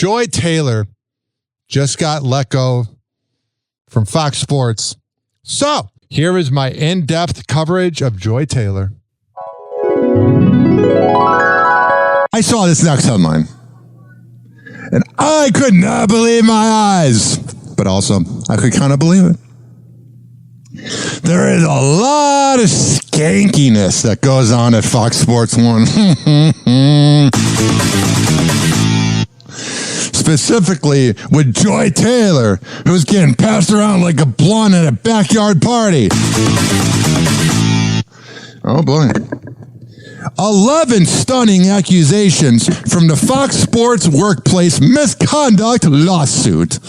Joy Taylor just got let go from Fox Sports. So here is my in-depth coverage of Joy Taylor. I saw this next headline, and I could not believe my eyes, but also I could kind of believe it. There is a lot of skankiness that goes on at Fox Sports 1. Specifically with Joy Taylor, who's getting passed around like a blonde at a backyard party. Oh boy. 11 stunning accusations from the Fox Sports workplace misconduct lawsuit.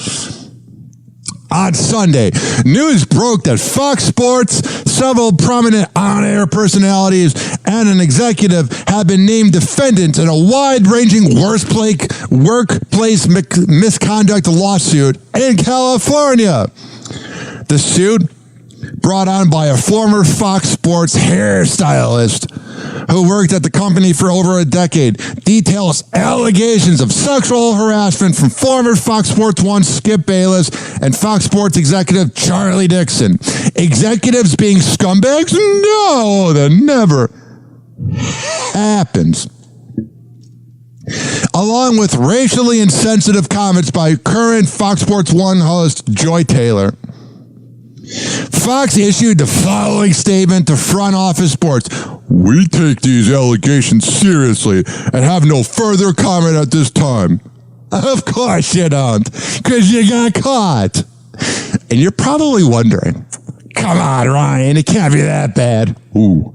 On Sunday, news broke that Fox Sports, several prominent on-air personalities, and an executive have been named defendants in a wide-ranging workplace misconduct lawsuit in California. The suit, brought on by a former Fox Sports hairstylist who worked at the company for over a decade, details allegations of sexual harassment from former Fox Sports 1 Skip Bayless and Fox Sports executive Charlie Dixon. Executives being scumbags? No, that never happens. Along with racially insensitive comments by current Fox Sports 1 host Joy Taylor. Fox issued the following statement to Front Office Sports. We take these allegations seriously and have no further comment at this time. Of course you don't, because you got caught. And you're probably wondering, come on, Ryan, it can't be that bad. Ooh.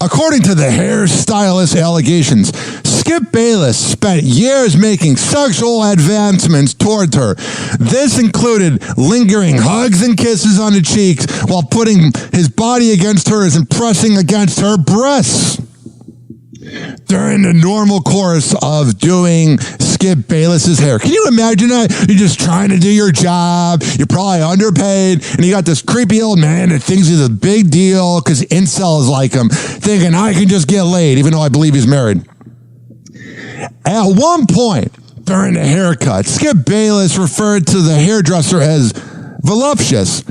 According to the hairstylist allegations, Skip Bayless spent years making sexual advancements towards her. This included lingering hugs and kisses on the cheeks while putting his body against hers and pressing against her breasts. During the normal course of doing Skip Bayless's hair. Can you imagine that? You're just trying to do your job. You're probably underpaid. And you got this creepy old man that thinks he's a big deal because incels like him, thinking I can just get laid, even though I believe he's married. At one point during the haircut, Skip Bayless referred to the hairdresser as voluptuous.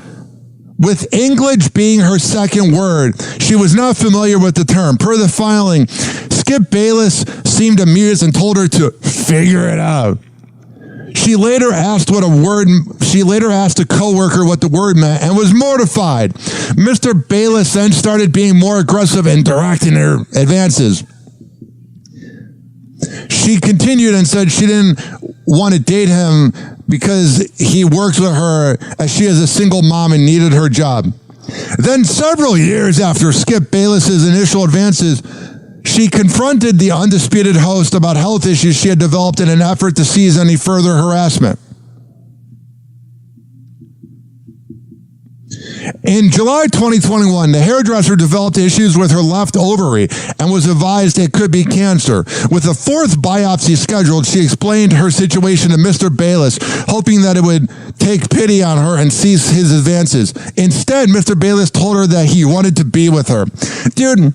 With English being her second word, she was not familiar with the term. Per the filing, Skip Bayless seemed amused and told her to figure it out. She later asked a coworker what the word meant and was mortified. Mr. Bayless then started being more aggressive in directing her advances. She continued and said she didn't want to date him because he works with her as she is a single mom and needed her job. Then several years after Skip Bayless's initial advances, she confronted the undisputed host about health issues she had developed in an effort to cease any further harassment. In July 2021, the hairdresser developed issues with her left ovary and was advised it could be cancer. With a fourth biopsy scheduled, she explained her situation to Mr. Bayless, hoping that it would take pity on her and cease his advances. Instead, Mr. Bayless told her that he wanted to be with her. Dude,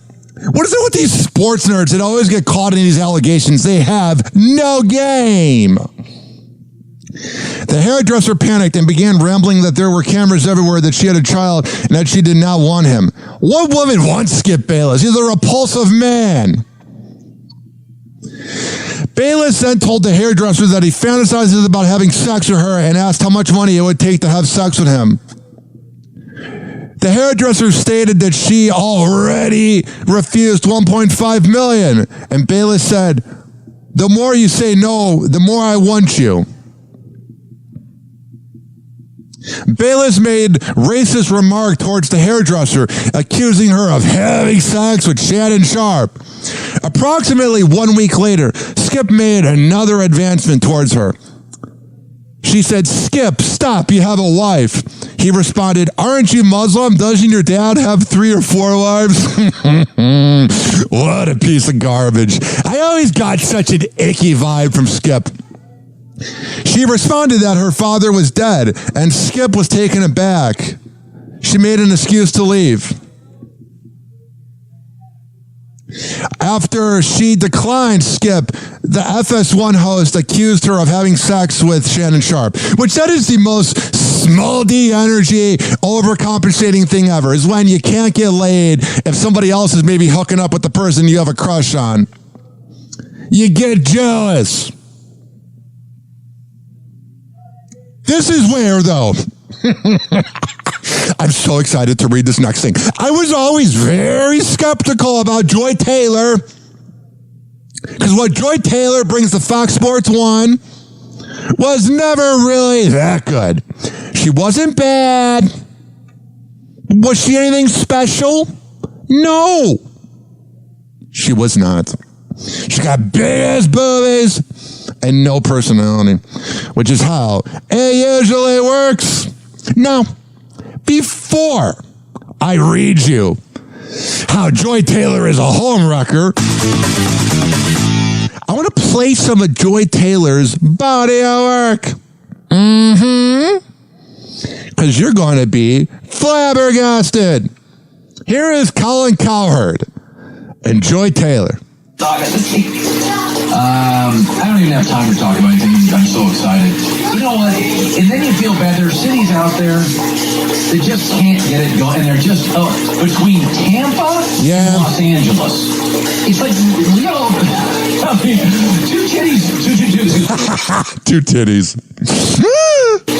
what is it with these sports nerds that always get caught in these allegations? They have no game. The hairdresser panicked and began rambling that there were cameras everywhere, that she had a child, and that she did not want him. What woman wants Skip Bayless? He's a repulsive man. Bayless then told the hairdresser that he fantasizes about having sex with her and asked how much money it would take to have sex with him. The hairdresser stated that she already refused $1.5 million, and Bayless said, "The more you say no, the more I want you." Bayless made racist remark towards the hairdresser, accusing her of having sex with Shannon Sharp. Approximately 1 week later, Skip made another advancement towards her. She said, "Skip, stop, you have a wife." He responded, "Aren't you Muslim? Doesn't your dad have 3 or 4 wives?" What a piece of garbage. I always got such an icky vibe from Skip. She responded that her father was dead, and Skip was taken aback. She made an excuse to leave. After she declined, Skip, the FS1 host accused her of having sex with Shannon Sharp, which that is the most small D energy, overcompensating thing ever, is when you can't get laid if somebody else is maybe hooking up with the person you have a crush on. You get jealous. This is where, though, I'm so excited to read this next thing. I was always very skeptical about Joy Taylor, because what Joy Taylor brings to Fox Sports 1 was never really that good. She wasn't bad. Was she anything special? No. She was not. She got big-ass boobies and no personality, which is how it usually works. Now, before I read you how Joy Taylor is a homewrecker, I want to play some of Joy Taylor's body of work. Because you're going to be flabbergasted. Here is Colin Cowherd and Joy Taylor. I don't even have time to talk about anything. I'm so excited. You know what? And then you feel bad. There are cities out there that just can't get it going. And they're just between Tampa and Los Angeles. It's like, you know, I mean, two titties. Two titties.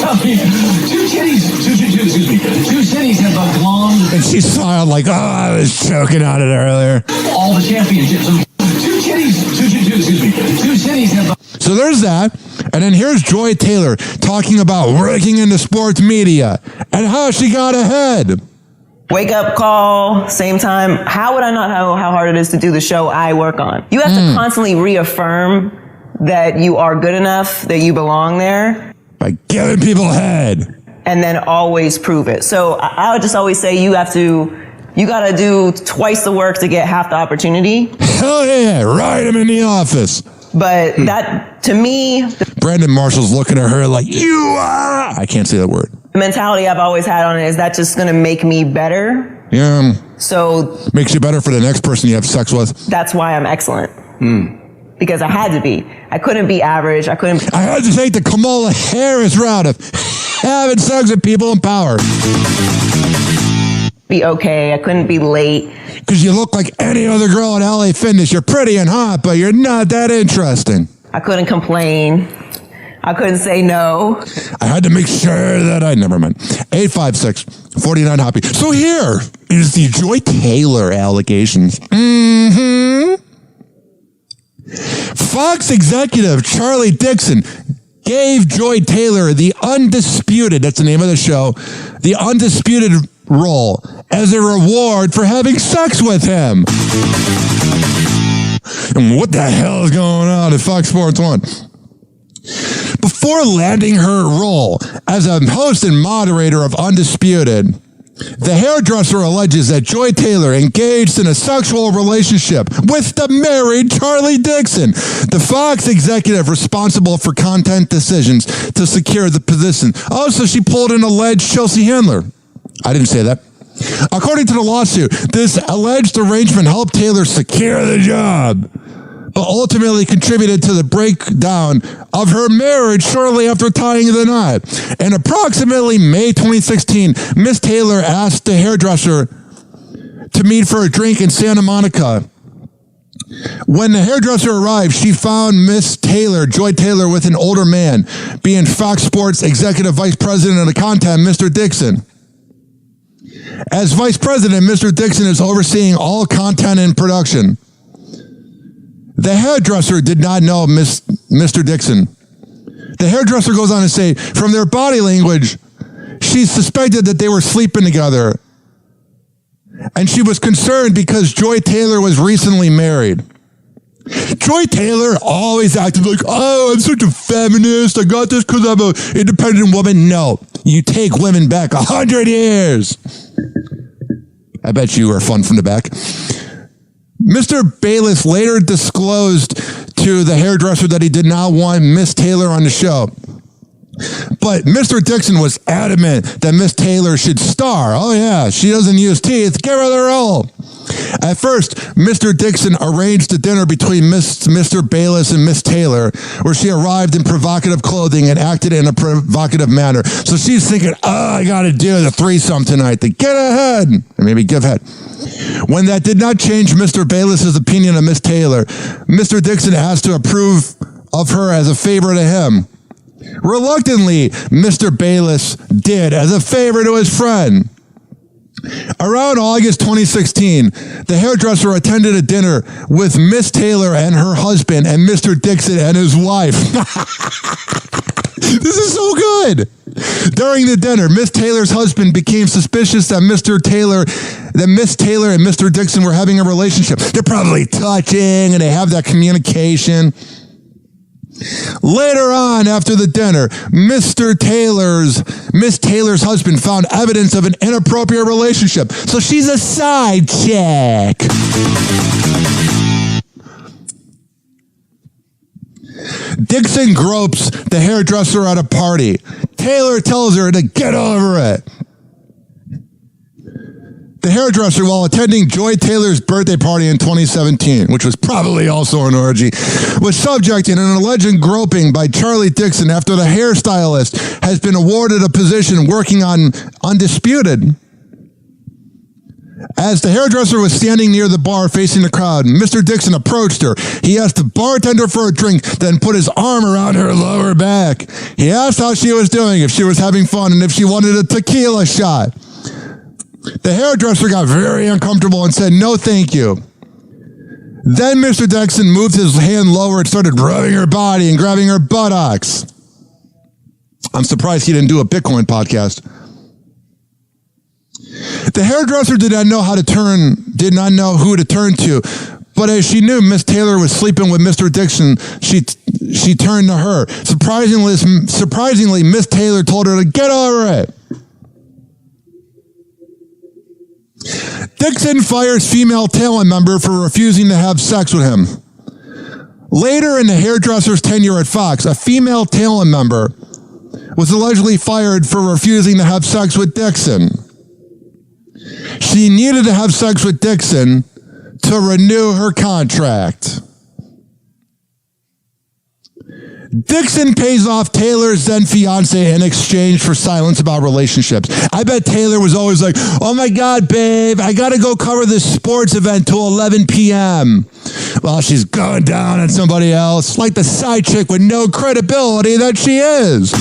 I mean, excuse me. Two cities have glommed. And she smiled like, oh, I was choking on it earlier. All the championships. Two cities have. So there's that. And then here's Joy Taylor talking about working in the sports media and how she got ahead. Wake up call, same time. How would I not know how hard it is to do the show I work on? You have to constantly reaffirm that you are good enough, that you belong there. By giving people head. And then always prove it. So I would just always say you got to do twice the work to get half the opportunity. Hell yeah, write him in the office. But that, to me... Brandon Marshall's looking at her like, you are... I can't say that word. The mentality I've always had on it is that just going to make me better. Yeah. So... Makes you better for the next person you have sex with. That's why I'm excellent. Because I had to be. I couldn't be average. I had to take the Kamala Harris route of having sex with people in power. Be okay. I couldn't be late. Because you look like any other girl at LA Fitness. You're pretty and hot, but you're not that interesting. I couldn't complain. I couldn't say no. I had to make sure that never mind. 856-49 Hoppe. So here is the Joy Taylor allegations. Fox executive Charlie Dixon gave Joy Taylor the undisputed, that's the name of the show, the undisputed role as a reward for having sex with him. And what the hell is going on at Fox Sports 1? Before landing her role as a host and moderator of Undisputed, the hairdresser alleges that Joy Taylor engaged in a sexual relationship with the married Charlie Dixon, the Fox executive responsible for content decisions to secure the position. Also, she pulled an alleged Chelsea Handler. I didn't say that. According to the lawsuit, this alleged arrangement helped Taylor secure the job, but ultimately contributed to the breakdown of her marriage shortly after tying the knot. In approximately May 2016, Miss Taylor asked the hairdresser to meet for a drink in Santa Monica. When the hairdresser arrived, she found Miss Taylor, Joy Taylor, with an older man, being Fox Sports Executive Vice President of the content, Mr. Dixon. As Vice President, Mr. Dixon is overseeing all content and production. The hairdresser did not know Mr. Dixon. The hairdresser goes on to say, from their body language, she suspected that they were sleeping together. And she was concerned because Joy Taylor was recently married. Joy Taylor always acted like, oh, I'm such a feminist. I got this because I'm an independent woman. No, you take women back 100 years. I bet you are fun from the back. Mr. Bayless later disclosed to the hairdresser that he did not want Miss Taylor on the show. But Mr. Dixon was adamant that Miss Taylor should star. Oh, yeah, she doesn't use teeth. Give her the role. At first, Mr. Dixon arranged a dinner between Mr. Bayless and Miss Taylor, where she arrived in provocative clothing and acted in a provocative manner. So she's thinking, I got to do the threesome tonight to get ahead, or maybe give head. When that did not change Mr. Bayless's opinion of Miss Taylor, Mr. Dixon asked to approve of her as a favor to him. Reluctantly, Mr. Bayless did as a favor to his friend. Around August 2016, the hairdresser attended a dinner with Miss Taylor and her husband and Mr. Dixon and his wife. This is so good. During the dinner, Miss Taylor's husband became suspicious that Miss Taylor and Mr. Dixon were having a relationship. They're probably touching and they have that communication. Later on, after the dinner, Miss Taylor's husband found evidence of an inappropriate relationship. So she's a side chick. Dixon gropes the hairdresser at a party. Taylor tells her to get over it. The hairdresser, while attending Joy Taylor's birthday party in 2017, which was probably also an orgy, was subject in an alleged groping by Charlie Dixon after the hairstylist has been awarded a position working on Undisputed. As the hairdresser was standing near the bar facing the crowd, Mr. Dixon approached her. He asked the bartender for a drink, then put his arm around her lower back. He asked how she was doing, if she was having fun, and if she wanted a tequila shot. The hairdresser got very uncomfortable and said, no, thank you. Then Mr. Dixon moved his hand lower and started rubbing her body and grabbing her buttocks. I'm surprised he didn't do a Bitcoin podcast. The hairdresser did not know who to turn to, but as she knew Miss Taylor was sleeping with Mr. Dixon, she turned to her. Surprisingly, Miss Taylor told her to get over it. Dixon fires female talent member for refusing to have sex with him. Later in the hairdresser's tenure at Fox, a female talent member was allegedly fired for refusing to have sex with Dixon. She needed to have sex with Dixon to renew her contract. Dixon pays off Taylor's then fiance in exchange for silence about relationships. I bet Taylor was always like, oh my God, babe, I got to go cover this sports event till 11 p.m. While she's going down on somebody else, like the side chick with no credibility that she is.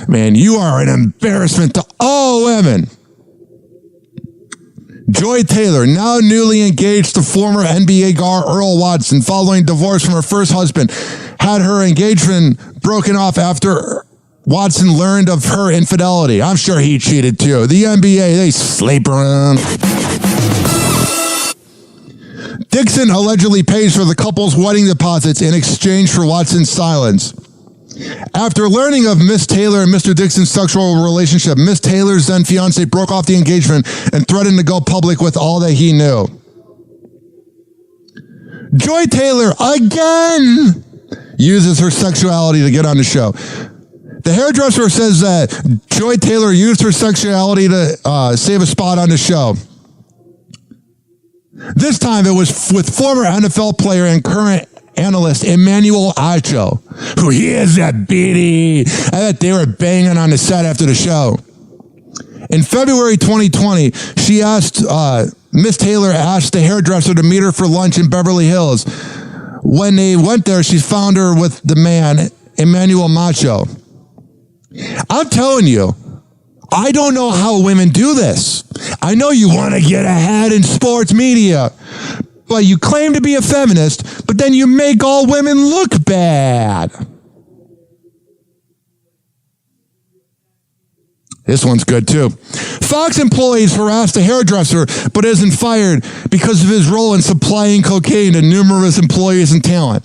Man, you are an embarrassment to all women. Joy Taylor, now newly engaged to former NBA guard Earl Watson following divorce from her first husband, had her engagement broken off after Watson learned of her infidelity. I'm sure he cheated too. The NBA, they sleep around. Dixon allegedly pays for the couple's wedding deposits in exchange for Watson's silence. After learning of Miss Taylor and Mr. Dixon's sexual relationship, Miss Taylor's then fiance broke off the engagement and threatened to go public with all that he knew. Joy Taylor, again, uses her sexuality to get on the show. The hairdresser says that Joy Taylor used her sexuality to save a spot on the show. This time it was with former NFL player and current analyst Emmanuel Acho, who he is that beady. I bet they were banging on the set after the show. In February 2020, Miss Taylor asked the hairdresser to meet her for lunch in Beverly Hills. When they went there, she found her with the man, Emmanuel Macho. I'm telling you, I don't know how women do this. I know you want to get ahead in sports media, but you claim to be a feminist, but then you make all women look bad. This one's good too. Fox employees harassed a hairdresser, but isn't fired because of his role in supplying cocaine to numerous employees and talent.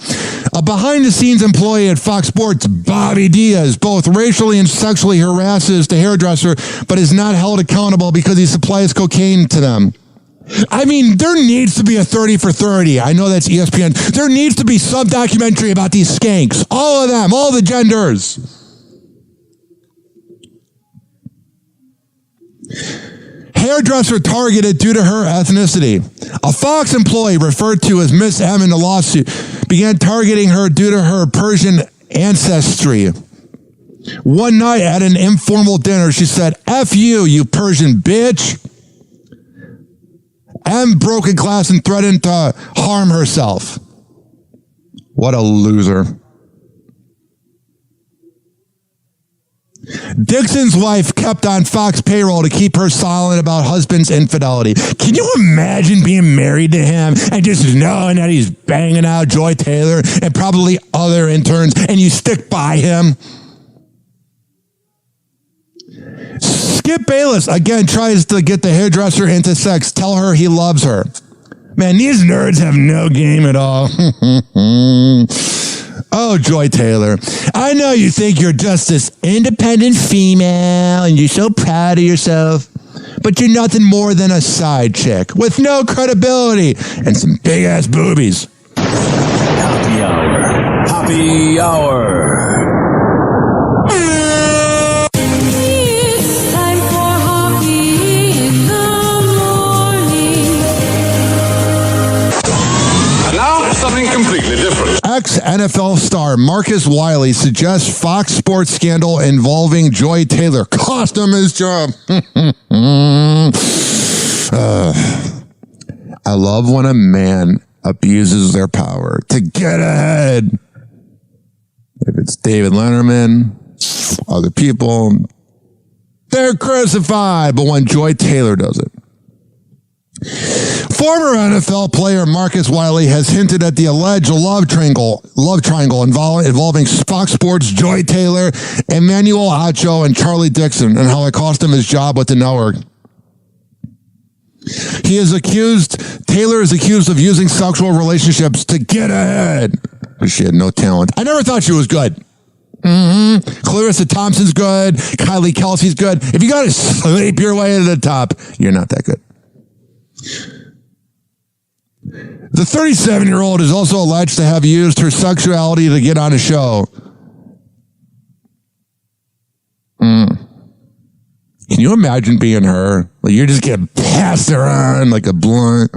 A behind-the-scenes employee at Fox Sports, Bobby Diaz, both racially and sexually harasses the hairdresser, but is not held accountable because he supplies cocaine to them. I mean, there needs to be a 30 for 30. I know that's ESPN. There needs to be some documentary about these skanks. All of them, all the genders. Hairdresser targeted due to her ethnicity. A Fox employee referred to as Miss M in the lawsuit began targeting her due to her Persian ancestry. One night at an informal dinner, she said, "F you, you Persian bitch." M broke in class and threatened to harm herself. What a loser. Dixon's wife kept on Fox payroll to keep her silent about husband's infidelity. Can you imagine being married to him and just knowing that he's banging out Joy Taylor and probably other interns and you stick by him? Skip Bayless, again, tries to get the hairdresser into sex. Tell her he loves her. Man, these nerds have no game at all. Oh, Joy Taylor, I know you think you're just this independent female and you're so proud of yourself, but you're nothing more than a side chick with no credibility and some big-ass boobies. Happy Hour. Happy Hour. Something completely different. Ex-NFL star Marcus Wiley suggests Fox Sports scandal involving Joy Taylor cost him his job. I love when a man abuses their power to get ahead. If it's David Letterman, other people, they're crucified. But when Joy Taylor does it, former NFL player Marcus Wiley has hinted at the alleged love triangle involving Fox Sports' Joy Taylor, Emmanuel Acho, and Charlie Dixon, and how it cost him his job with the network. Taylor is accused of using sexual relationships to get ahead. She had no talent. I never thought she was good. Clarissa Thompson's good. Kylie Kelsey's good. If you got to sleep your way to the top, you're not that good. The 37-year-old is also alleged to have used her sexuality to get on a show. Can you imagine being her? Like, you're just getting passed around like a blunt.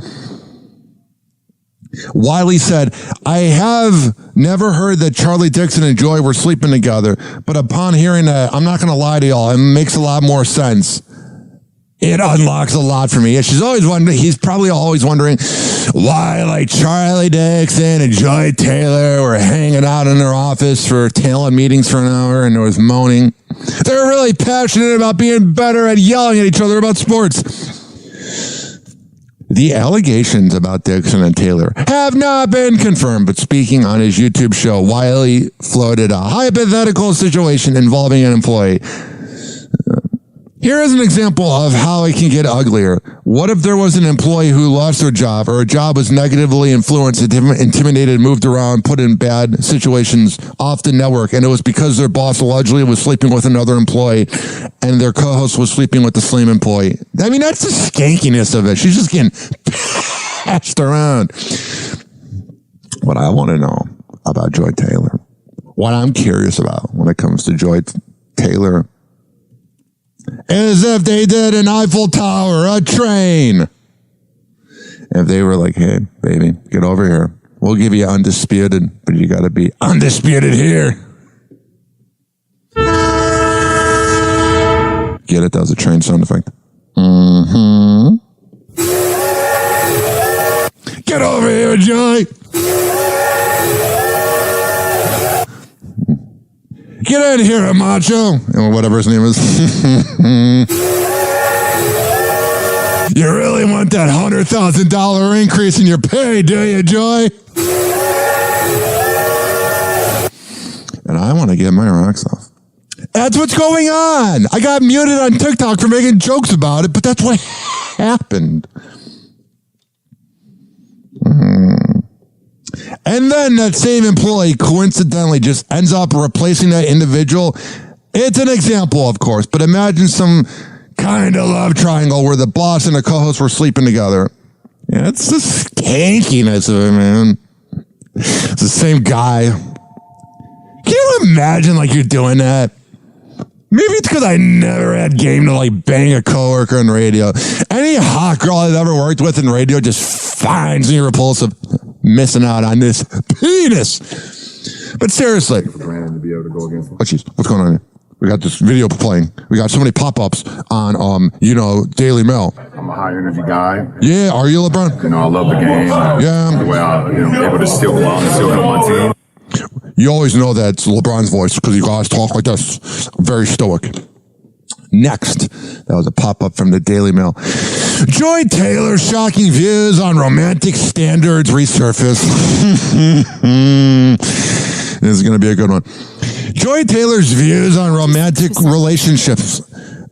Wiley said, "I have never heard that Charlie Dixon and Joy were sleeping together, but upon hearing that, I'm not going to lie to y'all, it makes a lot more sense. It unlocks a lot for me." Yeah, she's always wondering, he's probably always wondering why, like, Charlie Dixon and Joy Taylor were hanging out in their office for talent meetings for an hour and there was moaning. They're really passionate about being better at yelling at each other about sports. The allegations about Dixon and Taylor have not been confirmed, but speaking on his YouTube show, Wiley floated a hypothetical situation involving an employee. Here is an example of how it can get uglier. What if there was an employee who lost their job, or a job was negatively influenced, intimidated, moved around, put in bad situations off the network, and it was because their boss allegedly was sleeping with another employee and their co-host was sleeping with the same employee? I mean, that's the skankiness of it. She's just getting passed around. What I want to know about Joy Taylor, what I'm curious about when it comes to Joy Taylor, is if they did an Eiffel Tower, a train. If they were like, "Hey, baby, get over here. We'll give you undisputed, but you got to be undisputed here." Get it? That was a train sound effect. Get over here, Joy. Get in here, Macho. Or whatever his name is. You really want that $100,000 increase in your pay, do you, Joy? And I want to get my rocks off. That's what's going on. I got muted on TikTok for making jokes about it, but that's what happened. And then that same employee coincidentally just ends up replacing that individual. It's an example, of course, but imagine some kind of love triangle where the boss and the co-host were sleeping together. Yeah, it's the skankiness of it, man. It's the same guy. Can you imagine like you're doing that? Maybe it's because I never had game to like bang a coworker on radio. Any hot girl I've ever worked with in radio just finds me repulsive. Missing out on this penis. But seriously. Oh, jeez. What's going on here? We got this video playing. We got so many pop-ups on, Daily Mail. I'm a high energy guy. Yeah, are you, LeBron? You know, I love the game. Yeah. The way I'm able to still go out and still help my team. You always know that's LeBron's voice because you guys talk like this. Very stoic. Next, that was a pop-up from the Daily Mail. Joy Taylor's shocking views on romantic standards resurface. This is going to be a good one. Joy Taylor's views on romantic relationships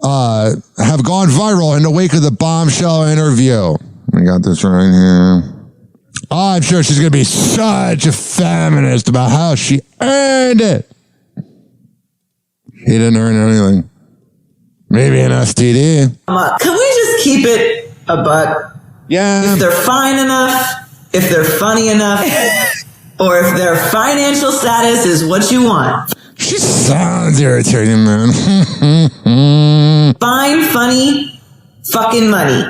have gone viral in the wake of the bombshell interview. I got this right here. Oh, I'm sure she's going to be such a feminist about how she earned it. He didn't earn anything. Maybe an STD. Can we just keep it a buck? Yeah. If they're fine enough, if they're funny enough, or if their financial status is what you want. She sounds irritating, man. Fine, funny, fucking money.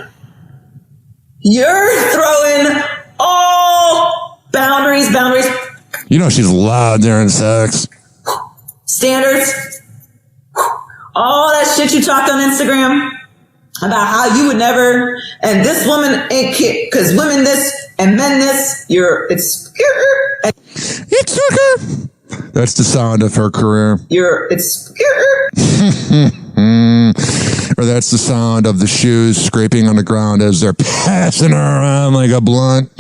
You're throwing all boundaries. You know she's loud during sex. Standards. All that shit you talked on Instagram about how you would never, and this woman ain't cute, because women this and men this, it's okay. That's the sound of her career. Or that's the sound of the shoes scraping on the ground as they're passing her around like a blunt.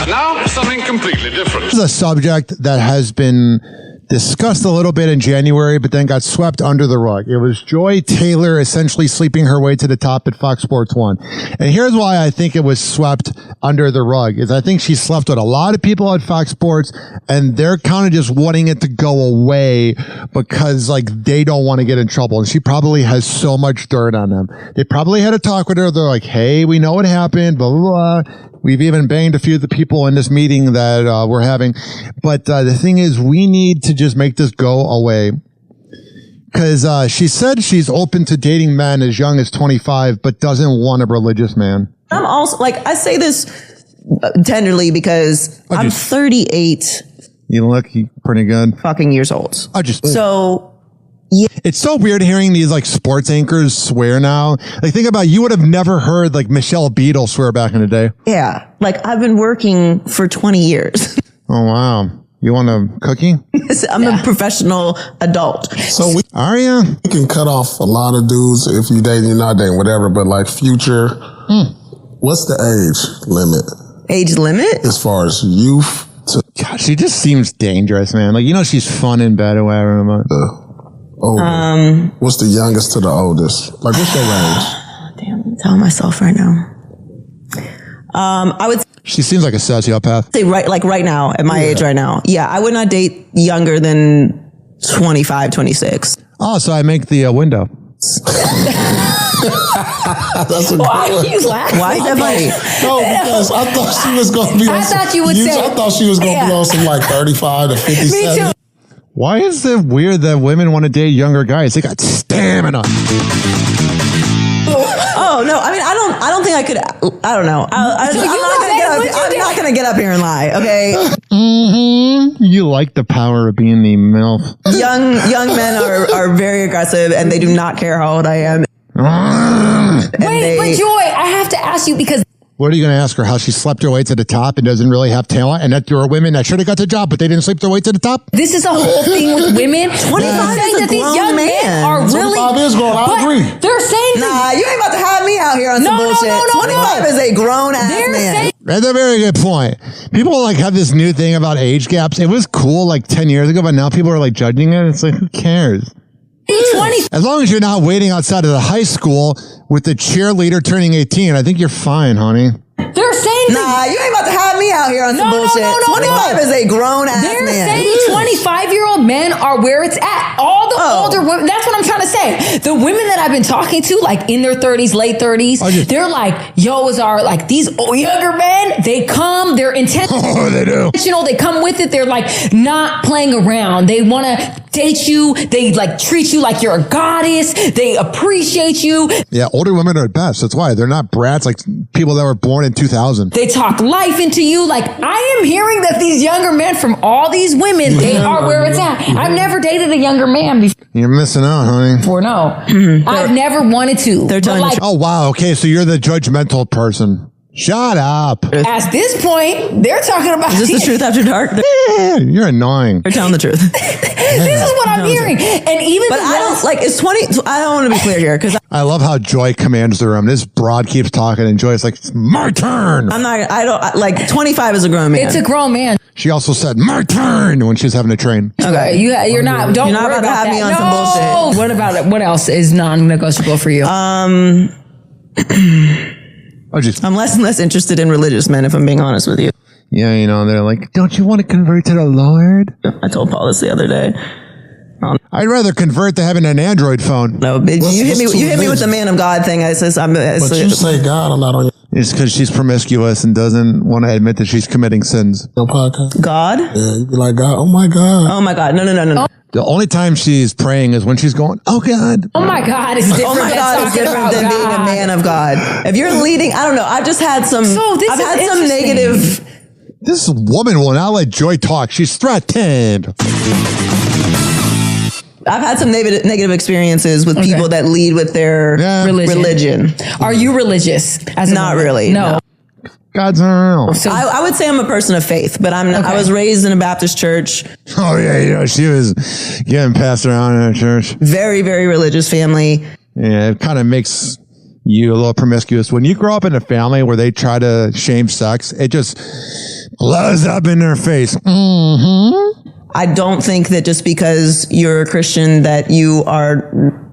Now, something completely different. This is a subject that has been discussed a little bit in January, but then got swept under the rug. It was Joy Taylor essentially sleeping her way to the top at Fox Sports 1. And here's why I think it was swept under the rug is I think she slept with a lot of people at Fox Sports and they're kind of just wanting it to go away because like they don't want to get in trouble. And she probably has so much dirt on them. They probably had a talk with her. They're like, hey, we know what happened, blah, blah, blah. We've even banged a few of the people in this meeting that we're having. But the thing is, we need to just make this go away. Because she said she's open to dating men as young as 25, but doesn't want a religious man. I'm also, like, I say this tenderly because I'm 38. You look pretty good. Fucking years old. So... Yeah. It's so weird hearing these like sports anchors swear now. Like think about you would have never heard like Michelle Beadle swear back in the day. Yeah. Like I've been working for 20 years. Oh, wow. You want a cookie? I'm a professional adult. So are you? We can cut off a lot of dudes if you dating, you're not dating, whatever. But like Future, what's the age limit? Age limit? As far as youth. God, she just seems dangerous, man. Like, you know, she's fun in bed or whatever. What's the youngest to the oldest? Like, what's your range? Damn, I'm telling myself right now. I would. She seems like a sociopath. Say right now, at my age right now. Yeah, I would not date younger than 25, 26. Oh, so I make the window. That's a good Why one. are you laughing? Why is that funny? No, because I thought she was going to be on I thought you would say. I thought she was going to be on some like 35 to 57. Me too. Why is it weird that women want to date younger guys? They got stamina. Oh no! I mean, I don't think I could. I don't know. I'm not gonna get up here and lie. Okay. Mm-hmm. You like the power of being the MILF. Young men are very aggressive, and they do not care how old I am. Wait, but Joy, I have to ask you because. What are you going to ask her? How she slept her way to the top and doesn't really have talent? And that there are women that should have got the job, but they didn't sleep their way to the top? This is a whole thing with women. 25 saying is a that these grown young men man. are really. 25 is grown. I agree. They're saying Nah, you ain't about to have me out here on some No, no, bullshit. no, no, 25 is a grown ass They're man. saying. That's a very good point. People like have this new thing about age gaps. It was cool like 10 years ago, but now people are like judging it. It's like, who cares? 20. As long as you're not waiting outside of the high school with the cheerleader turning 18, I think you're fine, honey. They're saying. Nah, you ain't about to have me out here on some bullshit. 25 is a grown ass man. They're saying 25-year-old men are where it's at. All the older women, that's what I'm trying to say. The women that I've been talking to, like in their 30s, late 30s, they're like, like these younger men, they come, they're intentional. Oh, they do. They come with it. They're like not playing around. They want to date you. They like treat you like you're a goddess. They appreciate you. Yeah, older women are the best. That's why they're not brats like people that were born in 2000. They talk life into you. Like, I am hearing that these younger men from all these women, they are where it's at. I've never dated a younger man before. You're missing out, honey. No. I've never wanted to. They're telling like, oh, wow. Okay, so you're the judgmental person. Shut up. At this point, they're talking about... Is this the truth after dark? Yeah, you're annoying. They're telling the truth. This is what I'm hearing. And even but I don't, like, it's 20... I don't want to be clear here, because... I love how Joy commands the room. This broad keeps talking, and Joy's like, it's my turn. Like, 25 is a grown man. It's a grown man. She also said, my turn, when she's having a train. Okay. You're not... Don't You're not worry about to have that. me on some bullshit. What about it? What else is non-negotiable for you? I'm less and less interested in religious men, if I'm being honest with you. Yeah, they're like, don't you want to convert to the Lord? I told Paul this the other day. I'd rather convert to having an Android phone. No, but you hit me with the man of God thing. But you say God a lot on your It's because she's promiscuous and doesn't want to admit that she's committing sins. podcast. God? Yeah, you be like, God, oh my God. Oh my God. No. The only time she's praying is when she's going, oh God. Oh my God, it's different. Oh my God, it's different than being a man of God. If you're leading, I don't know. I've just had some. I've had some negative. This woman will not let Joy talk. She's threatened. I've had some negative experiences with people that lead with their religion. Are you religious? Not really. No. God's not real. So I would say I'm a person of faith, but I'm not. I was raised in a Baptist church. Oh yeah, she was getting passed around in a church. Very, very religious family. Yeah, it kind of makes you a little promiscuous. When you grow up in a family where they try to shame sex, it just blows up in their face. Mm-hmm. I don't think that just because you're a Christian that you are,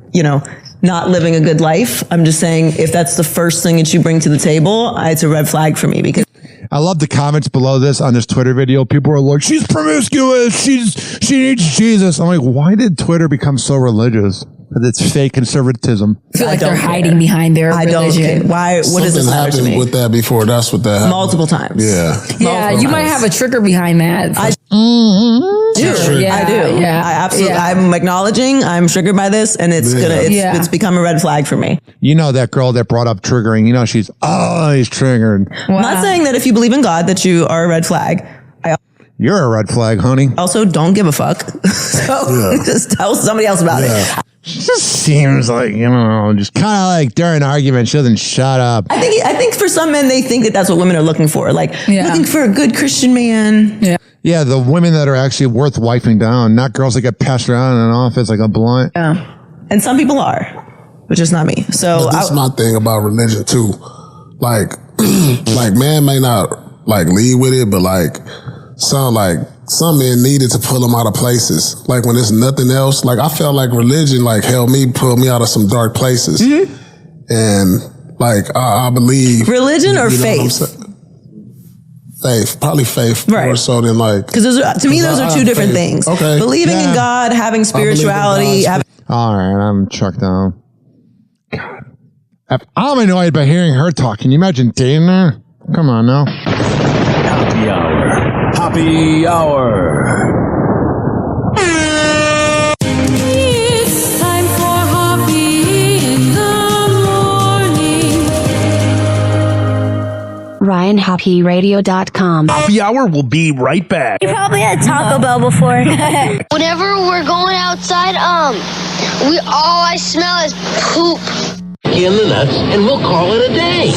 not living a good life. I'm just saying if that's the first thing that you bring to the table, it's a red flag for me because I love the comments below this on this Twitter video. People are like, she's promiscuous. She needs Jesus. I'm like, why did Twitter become so religious? It's fake conservatism. I feel like they're hiding behind their religion. Why? What does this matter to me? With that before, that's what that happened. Multiple times. Yeah, you might have a trigger behind that. I do. Yeah. I absolutely. Yeah. I'm acknowledging. I'm triggered by this, and it's become a red flag for me. You know that girl that brought up triggering. She's always triggered. Wow. I'm not saying that if you believe in God that you are a red flag. You're a red flag, honey. Also, don't give a fuck. So just tell somebody else about it. She just seems like, just kind of like during an argument, she doesn't shut up. I think for some men, they think that that's what women are looking for. Like, looking for a good Christian man. Yeah. Yeah, the women that are actually worth wifing down, not girls that get passed around in an office like a blunt. Yeah. And some people are, but just not me. So that's my thing about religion too. Like, man may not like lead with it, but some men needed to pull them out of places. Like when there's nothing else. Like I felt like religion pulled me out of some dark places. Mm-hmm. And I believe religion or faith. Faith, probably faith more so than because to me those are two different things. Okay, believing in God, having spirituality. All right, I'm chucked down. God, I'm annoyed by hearing her talk. Can you imagine dating her? Come on now. Happy hour. Happy hour. It's time for Hoppe in the morning. RyanHappyRadio.com. Happy hour will be right back. You probably had Taco Bell before. Whenever we're going outside, all I smell is poop. In the nuts, and we'll call it a day.